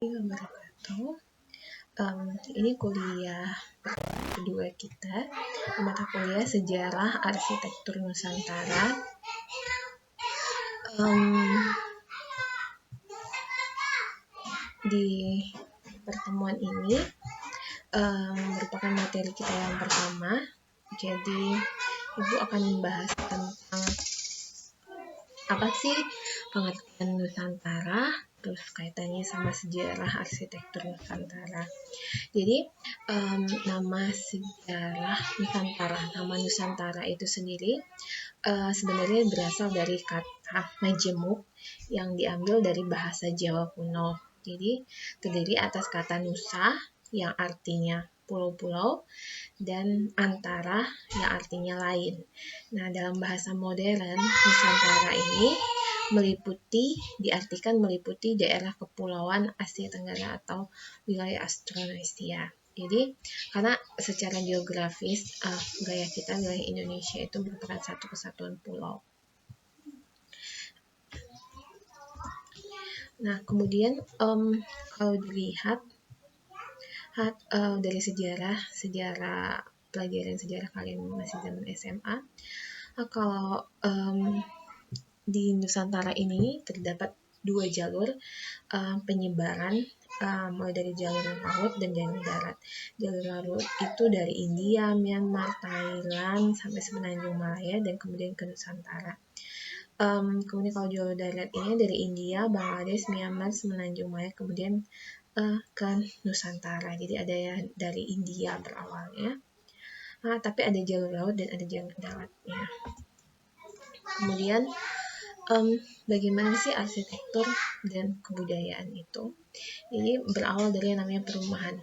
Wabarakatuh. Ini kuliah kedua kita, mata kuliah Sejarah Arsitektur Nusantara. Di pertemuan ini merupakan materi kita yang pertama. Jadi Ibu akan membahas tentang apa sih pengertian Nusantara, terus kaitannya sama sejarah arsitektur Nusantara. Jadi nama sejarah Nusantara, nama Nusantara itu sendiri sebenarnya berasal dari kata majemuk yang diambil dari bahasa Jawa kuno. Jadi terdiri atas kata nusa yang artinya pulau-pulau dan antara yang artinya lain. Nah, dalam bahasa modern, Nusantara ini diartikan meliputi daerah kepulauan Asia Tenggara atau wilayah Austronesia. Jadi, karena secara geografis, wilayah Indonesia itu merupakan satu kesatuan pulau. Nah, kemudian kalau dilihat dari pelajaran sejarah kalian masih zaman SMA, kalau di Nusantara ini terdapat dua jalur penyebaran, mulai dari jalur laut dan jalur darat. Jalur laut itu dari India, Myanmar, Thailand sampai Semenanjung Malaya dan kemudian ke Nusantara. Kemudian kalau jalur darat ini dari India, Bangladesh, Myanmar, Semenanjung Malaya, kemudian ke Nusantara. Jadi ada yang dari India berawalnya, tapi ada jalur laut dan ada jalur daratnya. Kemudian bagaimana sih arsitektur dan kebudayaan itu? Jadi berawal dari yang namanya perumahan.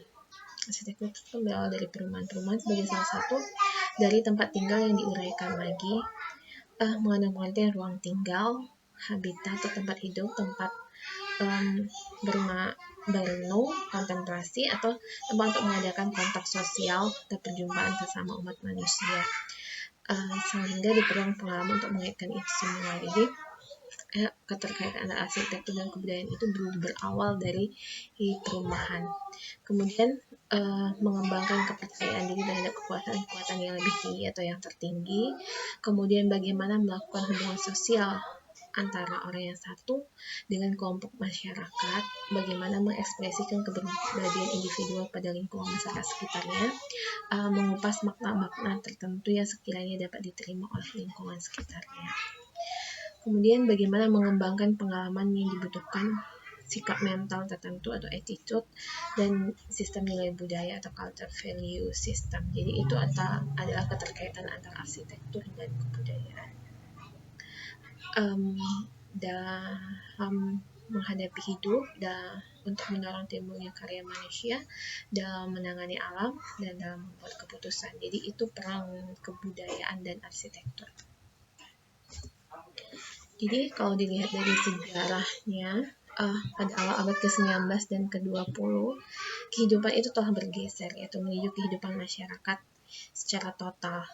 Arsitektur itu berawal dari perumahan sebagai salah satu dari tempat tinggal yang diuraikan lagi, mengandung pengertian ruang tinggal, habitat atau tempat hidup, tempat berenung, kontemplasi, atau tempat untuk mengadakan kontak sosial dan perjumpaan bersama umat manusia, sehingga diperlukan pengalaman untuk mengaitkan itu semua. Jadi keterkaitan antara arsitektur dan kebudayaan itu berawal dari perumahan. Kemudian mengembangkan kepercayaan diri terhadap kekuatan yang lebih tinggi atau yang tertinggi. Kemudian bagaimana melakukan hubungan sosial antara orang yang satu dengan kelompok masyarakat, bagaimana mengekspresikan kepribadian individual pada lingkungan masyarakat sekitarnya, mengupas makna-makna tertentu yang sekiranya dapat diterima oleh lingkungan sekitarnya. Kemudian bagaimana mengembangkan pengalaman yang dibutuhkan, sikap mental tertentu atau attitude, dan sistem nilai budaya atau culture value system. Jadi itu adalah keterkaitan antara arsitektur dan kebudayaan. Dalam menghadapi hidup dan untuk mendorong timbulnya karya manusia, dalam menangani alam, dan dalam membuat keputusan. Jadi itu peran kebudayaan dan arsitektur. Jadi kalau dilihat dari sejarahnya, pada awal abad ke-19 dan ke-20, kehidupan itu telah bergeser, yaitu menuju kehidupan masyarakat secara total.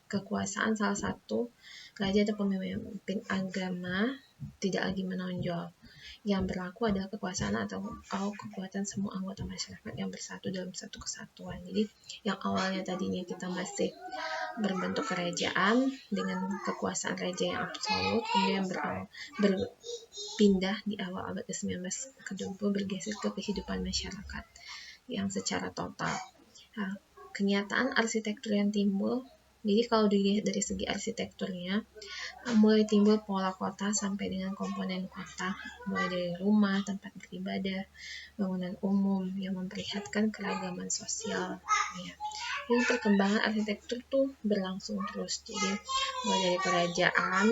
Kekuasaan salah satu raja atau pemimpin agama tidak lagi menonjol. Yang berlaku adalah kekuasaan atau kekuatan semua anggota masyarakat yang bersatu dalam satu kesatuan. Jadi yang awalnya tadinya kita masih berbentuk kerajaan dengan kekuasaan raja yang absolut, kemudian berpindah di awal abad ke-19 ke-20 bergeser ke kehidupan masyarakat yang secara total. Nah, kenyataan arsitektur yang timbul, jadi kalau dilihat dari segi arsitekturnya, mulai timbul pola kota sampai dengan komponen kota, mulai dari rumah, tempat beribadah, bangunan umum yang memperlihatkan keragaman sosial. Ya. Jadi perkembangan arsitektur tuh berlangsung terus. Jadi mulai dari kerajaan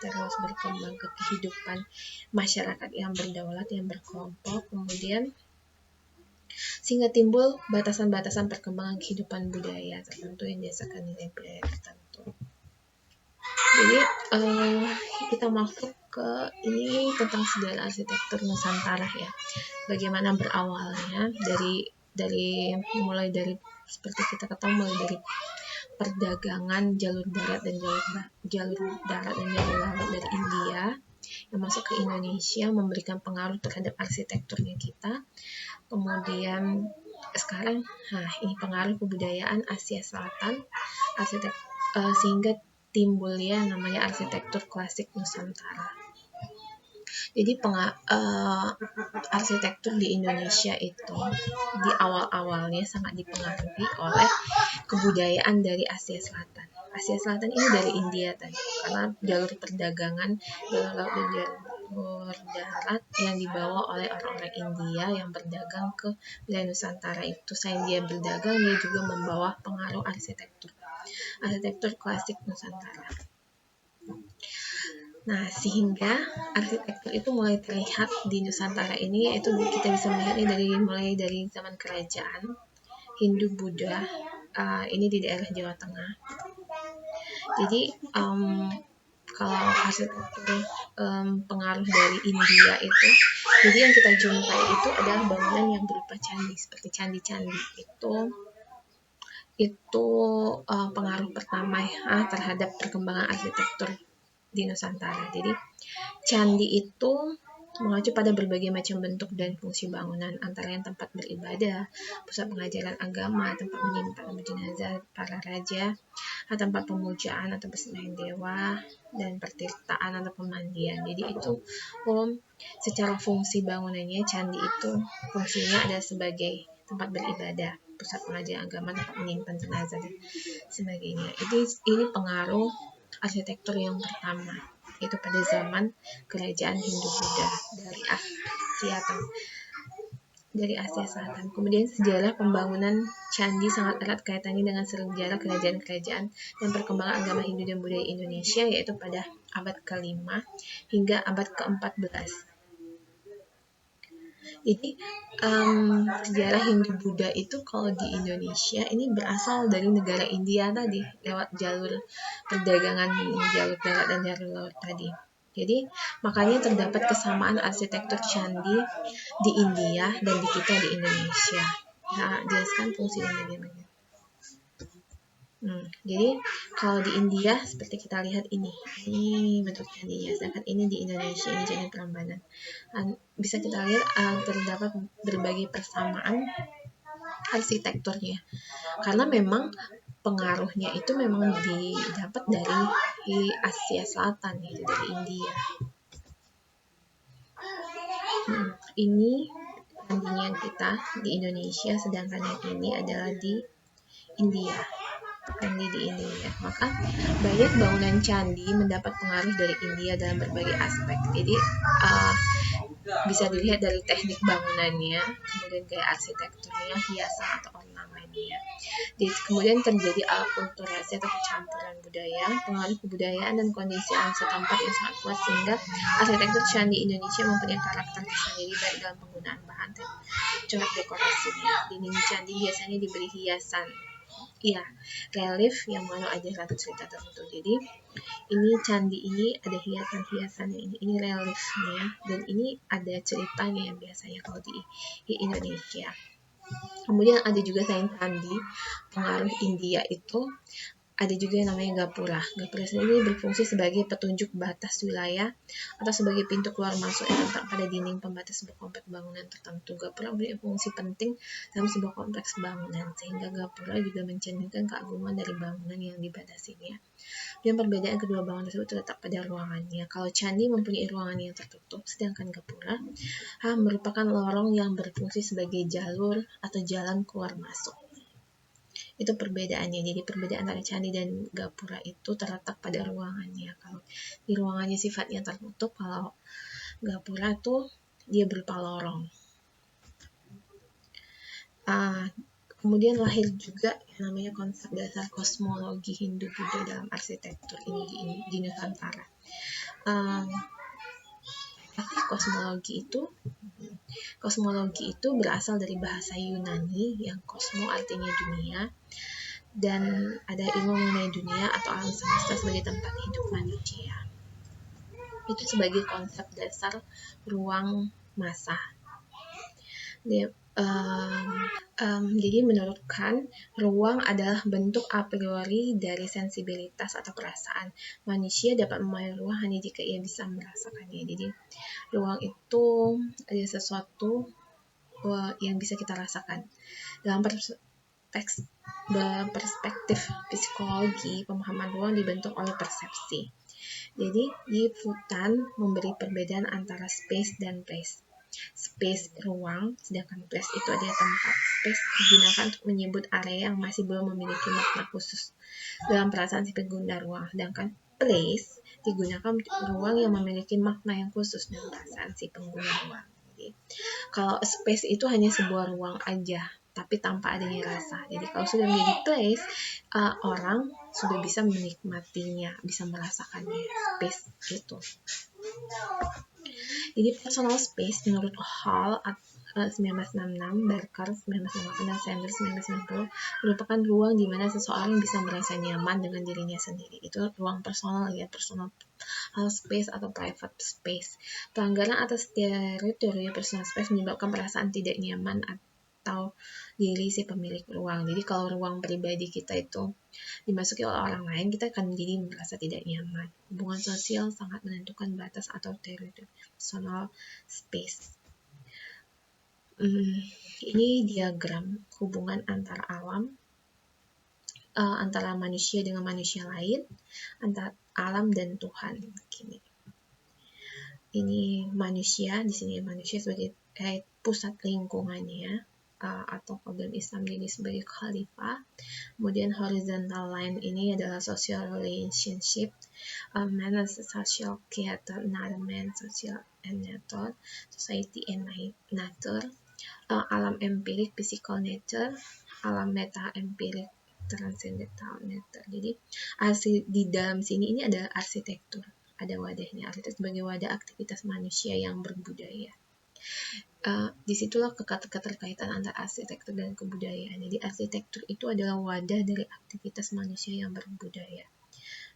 terus berkembang ke kehidupan masyarakat yang berdaulat, yang berkelompok, kemudian sehingga timbul batasan-batasan perkembangan kehidupan budaya tertentu yang didasarkan nilai budaya tertentu. Jadi kita masuk ke ini tentang sejarah arsitektur Nusantara ya. Bagaimana berawalnya mulai dari seperti kita ketahui mulai dari perdagangan jalur darat dan jalur laut dari India yang masuk ke Indonesia memberikan pengaruh terhadap arsitekturnya kita. Kemudian sekarang, ini pengaruh kebudayaan Asia Selatan, sehingga timbulnya namanya arsitektur klasik Nusantara. Jadi arsitektur di Indonesia itu di awal-awalnya sangat dipengaruhi oleh kebudayaan dari Asia Selatan. Asia Selatan ini dari India tadi, karena jalur perdagangan, jalur laut dan jalur darat yang dibawa oleh orang-orang India yang berdagang ke wilayah Nusantara itu. Selain dia berdagang, dia juga membawa pengaruh arsitektur klasik Nusantara. Nah, sehingga arsitektur itu mulai terlihat di Nusantara ini, yaitu kita bisa melihatnya mulai dari zaman kerajaan Hindu-Buddha, ini di daerah Jawa Tengah. Jadi, kalau arsitektur pengaruh dari India itu, jadi yang kita jumpai itu adalah bangunan yang berupa candi, seperti candi-candi itu pengaruh pertama terhadap perkembangan arsitektur di Nusantara. Jadi candi itu mengacu pada berbagai macam bentuk dan fungsi bangunan, antara yang tempat beribadah, pusat pengajaran agama, tempat menyimpan jenazah para raja, tempat pemujaan atau persembahyan dewa, dan pertirtaan atau pemandian. Jadi itu secara fungsi bangunannya, candi itu fungsinya adalah sebagai tempat beribadah, pusat pengajaran agama, tempat menyimpan jenazah dan sebagainya. Ini pengaruh arsitektur yang pertama, yaitu pada zaman kerajaan Hindu-Buddha dari Asia Selatan. Kemudian sejarah pembangunan candi sangat erat kaitannya dengan sejarah kerajaan-kerajaan dan perkembangan agama Hindu dan Buddha di Indonesia, yaitu pada abad ke-5 hingga abad ke-14. Jadi sejarah Hindu-Buddha itu kalau di Indonesia ini berasal dari negara India tadi, lewat jalur perdagangan, jalur darat dan jalur laut tadi. Jadi makanya terdapat kesamaan arsitektur candi di India dan di kita di Indonesia. Jelaskan fungsi dan bagaimana. Jadi kalau di India seperti kita lihat ini bentuk candinya, sedangkan ini di Indonesia ini Candi Prambanan. Bisa kita lihat terdapat berbagai persamaan arsitekturnya, karena memang pengaruhnya itu memang didapat dari Asia Selatan, yaitu dari India. Ini candinya kita di Indonesia, sedangkan yang ini adalah di India. Candi di India. Maka banyak bangunan candi mendapat pengaruh dari India dalam berbagai aspek. Jadi bisa dilihat dari teknik bangunannya, kemudian gaya arsitekturnya, hiasan atau ornamennya. Jadi kemudian terjadi akulturasi atau campuran budaya, pengaruh kebudayaan dan kondisi alam setempat yang sangat kuat, sehingga arsitektur candi Indonesia mempunyai karakter tersendiri baik dalam penggunaan bahan dan corak dekorasinya. Dinding candi biasanya diberi hiasan, relief yang mengandung ajaran atau cerita tertentu. Jadi ini candi ini ada hiasan-hiasannya, ini reliefnya, dan ini ada ceritanya yang biasanya kalau di Indonesia. Kemudian ada juga selain candi pengaruh India itu ada juga yang namanya gapura. Gapura sendiri berfungsi sebagai petunjuk batas wilayah atau sebagai pintu keluar masuk yang terletak pada dinding pembatas sebuah kompleks bangunan tertentu. Gapura mempunyai fungsi penting dalam sebuah kompleks bangunan, sehingga gapura juga mencerminkan keagungan dari bangunan yang dibatasinya. Dan perbedaan kedua bangunan tersebut terletak pada ruangannya. Kalau candi mempunyai ruangan yang tertutup, sedangkan gapura merupakan lorong yang berfungsi sebagai jalur atau jalan keluar masuk. Itu perbedaannya. Jadi perbedaan antara candi dan gapura itu terletak pada ruangannya. Kalau di ruangannya sifatnya tertutup, kalau gapura tuh dia berupa lorong. Kemudian lahir juga yang namanya konsep dasar kosmologi Hindu-Buddha dalam arsitektur ini di Nusantara. Kosmologi itu berasal dari bahasa Yunani yang kosmo artinya dunia, dan ada ilmu mengenai dunia atau alam semesta sebagai tempat hidup manusia. Itu sebagai konsep dasar ruang massa. Jadi menurut Kant, ruang adalah bentuk a priori dari sensibilitas atau perasaan. Manusia dapat memahami ruang hanya jika ia bisa merasakannya. Jadi ruang itu ada sesuatu yang bisa kita rasakan. Dalam perspektif psikologi, pemahaman ruang dibentuk oleh persepsi. Jadi, Yip Futan memberi perbedaan antara space dan place. Space ruang, sedangkan place itu adalah tempat. Space digunakan untuk menyebut area yang masih belum memiliki makna khusus dalam perasaan si pengguna ruang, sedangkan place digunakan untuk ruang yang memiliki makna yang khusus dalam perasaan si pengguna ruang. Jadi, kalau space itu hanya sebuah ruang aja, tapi tanpa adanya rasa. Jadi kalau sudah menjadi place, orang sudah bisa menikmatinya, bisa merasakannya. Space itu. Jadi personal space menurut Hall 1966, Barker 1998, dan Sanders 1990 merupakan ruang di mana seseorang bisa merasa nyaman dengan dirinya sendiri. Itu ruang personal ya, personal space atau private space. Pelanggaran atas teritori personal space menyebabkan perasaan tidak nyaman atau diri si pemilik ruang. Jadi kalau ruang pribadi kita itu dimasuki oleh orang lain, kita akan menjadi merasa tidak nyaman. Hubungan sosial sangat menentukan batas atau teritori personal space. Ini diagram hubungan antara alam, antara manusia dengan manusia lain, antara alam dan Tuhan. Gini. Ini manusia, di sini manusia sebagai pusat lingkungannya, atau problem Islam ini sebagai khalifah. Kemudian horizontal line ini adalah social relationship, man as a social creator, another man, social and nature, society and nature, alam empirik, physical nature, alam meta empirik, transcendental nature. Jadi di dalam sini ini ada arsitektur, ada wadahnya. Arsitektur sebagai wadah aktivitas manusia yang berbudaya. Disitulah keterkaitan antara arsitektur dan kebudayaan. Jadi arsitektur itu adalah wadah dari aktivitas manusia yang berbudaya.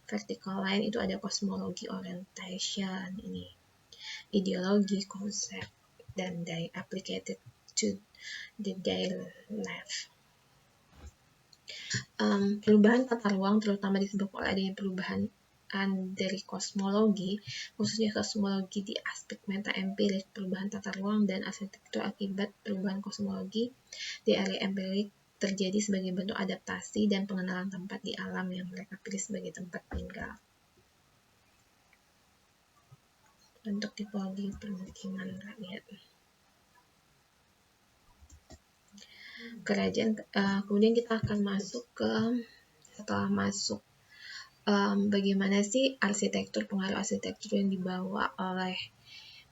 Vertical line itu ada kosmologi, orientation, ini ideologi, konsep, dan applicated to the daily life. Perubahan tata ruang terutama disebabkan oleh adanya perubahan dari kosmologi, khususnya kosmologi di aspek meta-empirik, perubahan tata ruang dan arsitektur akibat perubahan kosmologi di area empirik terjadi sebagai bentuk adaptasi dan pengenalan tempat di alam yang mereka pilih sebagai tempat tinggal. Bentuk tipologi permukiman rakyat. Kerajaan, kemudian kita akan masuk ke, setelah masuk bagaimana sih pengaruh arsitektur yang dibawa oleh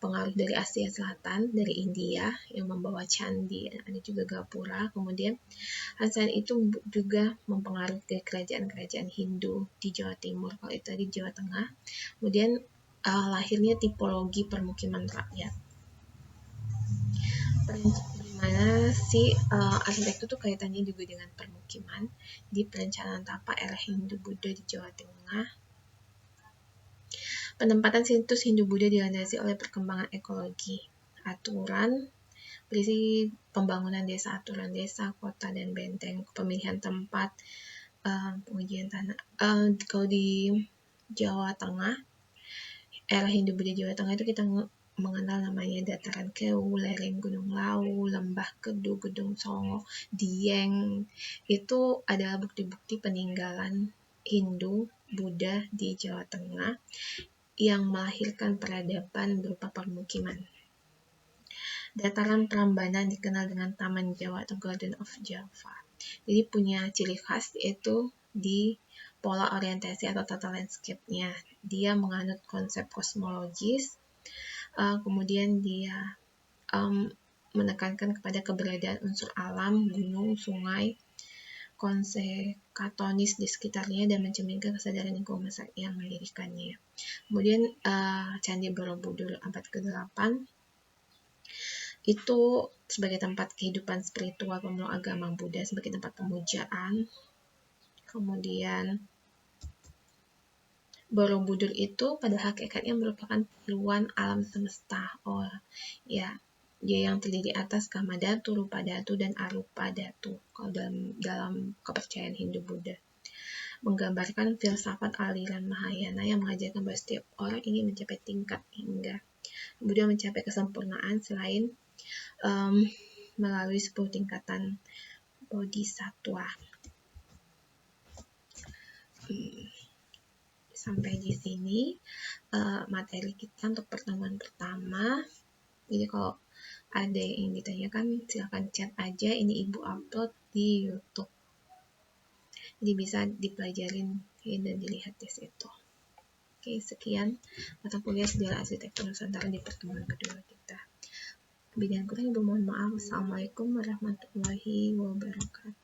pengaruh dari Asia Selatan, dari India yang membawa candi, ada juga gapura. Kemudian selain itu juga mempengaruhi kerajaan-kerajaan Hindu di Jawa Timur, kalau itu di Jawa Tengah. Kemudian lahirnya tipologi permukiman rakyat. Dimana si arsitektur itu kaitannya juga dengan permukiman di perencanaan tapak era Hindu-Buddha di Jawa Tengah. Penempatan situs Hindu-Buddha dilandasi oleh perkembangan ekologi, aturan berisi pembangunan desa, aturan desa, kota, dan benteng, pemilihan tempat, pengujian tanah. Kalau di Jawa Tengah, era Hindu-Buddha Jawa Tengah itu kita mengenal namanya dataran Kewu, lereng Gunung Lawu, lembah Kedu, Gedung Songo, Dieng. Itu adalah bukti-bukti peninggalan Hindu Buddha di Jawa Tengah yang melahirkan peradaban berupa permukiman. Dataran Prambanan dikenal dengan Taman Jawa atau Garden of Java. Jadi punya ciri khas yaitu di pola orientasi atau tata landscape-nya. Dia menganut konsep kosmologis, kemudian dia menekankan kepada keberadaan unsur alam, gunung, sungai, konsep katonis di sekitarnya, dan mencerminkan kesadaran lingkungan yang mendirikannya. Kemudian Candi Borobudur abad ke-8 itu sebagai tempat kehidupan spiritual pemeluk agama Buddha, sebagai tempat pemujaan. Kemudian Borobudur itu pada hakikatnya merupakan tiruan alam semesta. Dia yang terdiri atas Kama Dhatu, Rupa Dhatu, dan Arupa Dhatu kalau dalam kepercayaan Hindu-Buddha. Menggambarkan filsafat aliran Mahayana yang mengajarkan bahwa setiap orang ingin mencapai tingkat hingga Buddha mencapai kesempurnaan selain melalui 10 tingkatan bodhisattva. Sampai di sini materi kita untuk pertemuan pertama. Jadi kalau ada yang ditanyakan silahkan chat aja, ini ibu upload di YouTube, jadi bisa dipelajarin dan dilihat di situ. Oke, sekian mata kuliah sejarah arsitektur Nusantara di pertemuan kedua kita. Lebih dan kurang ibu mohon maaf. Assalamualaikum warahmatullahi wabarakatuh.